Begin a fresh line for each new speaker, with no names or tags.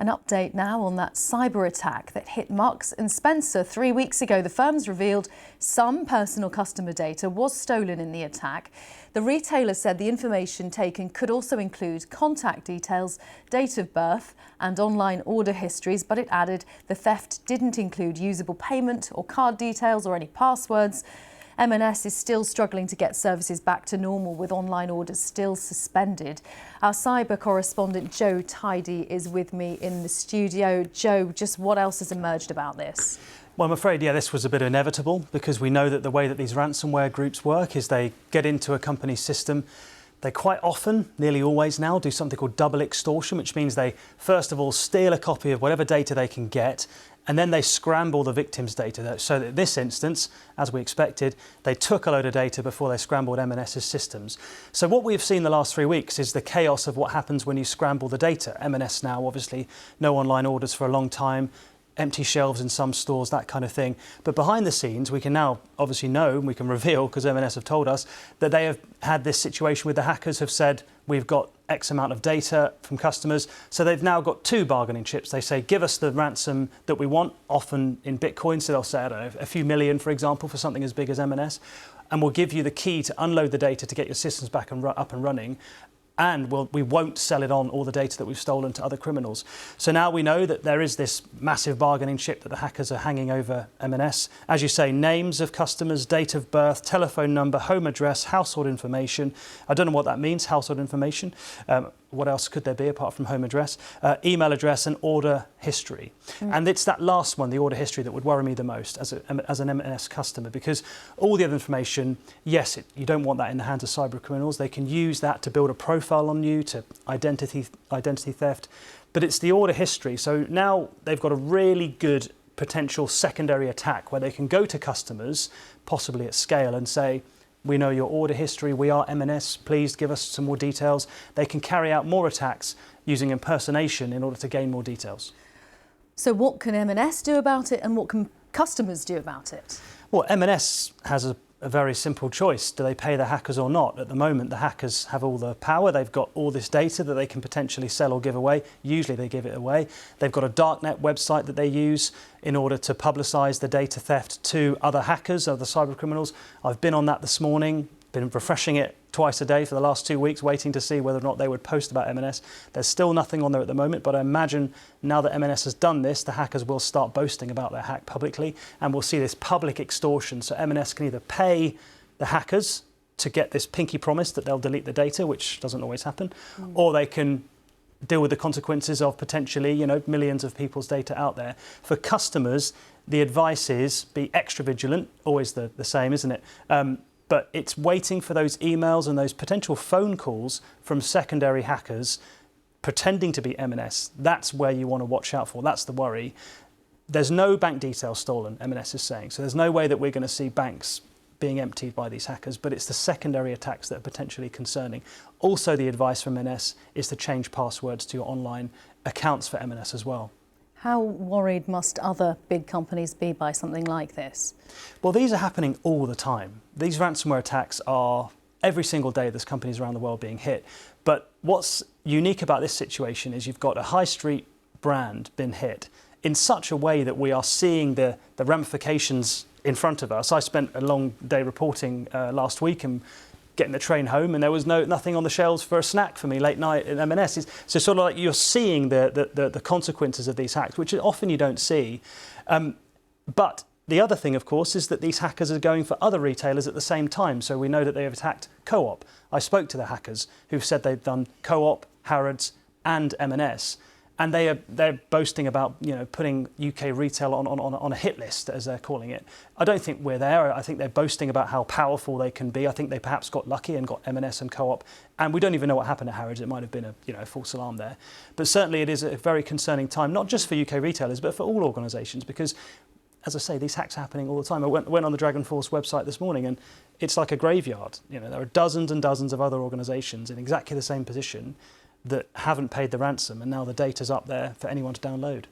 An update now on that cyber attack that hit Marks and Spencer 3 weeks ago. The firms revealed some personal customer data was stolen in the attack. The retailer said the information taken could also include contact details, date of birth and online order histories, but it added the theft didn't include usable payment or card details or any passwords. M&S is still struggling to get services back to normal, with online orders still suspended. Our cyber correspondent Joe Tidy is with me in the studio. Joe, just what else has emerged about this?
Well, I'm afraid, this was a bit inevitable, because we know that the way that these ransomware groups work is they get into a company's system. They quite often, nearly always now, do something called double extortion, which means they first of all steal a copy of whatever data they can get, and then they scramble the victim's data. So that in this instance, as we expected, they took a load of data before they scrambled M&S's systems. So what we've seen the last 3 weeks is the chaos of what happens when you scramble the data. M&S now, obviously, no online orders for a long time, empty shelves in some stores, that kind of thing. But behind the scenes, we can now obviously know, and we can reveal, because M&S have told us, that they have had this situation where the hackers have said, we've got X amount of data from customers. So they've now got two bargaining chips. They say, give us the ransom that we want, often in Bitcoin. So they'll say, I don't know, a few million, for example, for something as big as M&S. And we'll give you the key to unload the data to get your systems back and up and running. And we won't sell it on, all the data that we've stolen, to other criminals. So now we know that there is this massive bargaining chip that the hackers are hanging over M&S. As you say, names of customers, date of birth, telephone number, home address, household information. I don't know what that means, household information. What else could there be apart from home address? Email address and order history. And it's that last one, the order history, that would worry me the most as an M&S customer, because all the other information, yes, you don't want that in the hands of cyber criminals. They can use that to build a profile on you, to identity theft, but it's the order history. So now they've got a really good potential secondary attack where they can go to customers, possibly at scale, and say, we know your order history, we are M&S, please give us some more details. They can carry out more attacks using impersonation in order to gain more details.
So what can M&S do about it, and what can customers do about it? Well,
M&S has a very simple choice. Do they pay the hackers or not? At the moment, the hackers have all the power. They've got all this data that they can potentially sell or give away. Usually they give it away. They've got a darknet website that they use in order to publicise the data theft to other hackers, other cyber criminals. I've been on that this morning, been refreshing it twice a day for the last 2 weeks, waiting to see whether or not they would post about M&S. There's still nothing on there at the moment, but I imagine now that M&S has done this, the hackers will start boasting about their hack publicly, and we'll see this public extortion. So M&S can either pay the hackers to get this pinky promise that they'll delete the data, which doesn't always happen, or they can deal with the consequences of potentially, millions of people's data out there. For customers, the advice is be extra vigilant, always the same, isn't it? But it's waiting for those emails and those potential phone calls from secondary hackers pretending to be M&S. That's where you want to watch out for. That's the worry. There's no bank details stolen, M&S is saying. So there's no way that we're going to see banks being emptied by these hackers, but it's the secondary attacks that are potentially concerning. Also, the advice from M&S is to change passwords to your online accounts for M&S as well.
How worried must other big companies be by something like this?
Well, these are happening all the time. These ransomware attacks are every single day. There's companies around the world being hit. But what's unique about this situation is you've got a high street brand been hit in such a way that we are seeing the ramifications in front of us. I spent a long day reporting last week and getting the train home, and there was nothing on the shelves for a snack for me late night at M&S. So sort of like you're seeing the consequences of these hacks, which often you don't see. But the other thing, of course, is that these hackers are going for other retailers at the same time. So we know that they have attacked Co-op. I spoke to the hackers who've said they've done Co-op, Harrods and M&S. And they're boasting about putting UK retail on a hit list, as they're calling it. I don't think we're there. I think they're boasting about how powerful they can be. I think they perhaps got lucky and got M&S and Co-op, and we don't even know what happened at Harrods. It might have been a false alarm there. But certainly it is a very concerning time, not just for UK retailers, but for all organisations, because, as I say, these hacks are happening all the time. I went on the Dragon Force website this morning, and it's like a graveyard. There are dozens and dozens of other organisations in exactly the same position that haven't paid the ransom, and now the data's up there for anyone to download.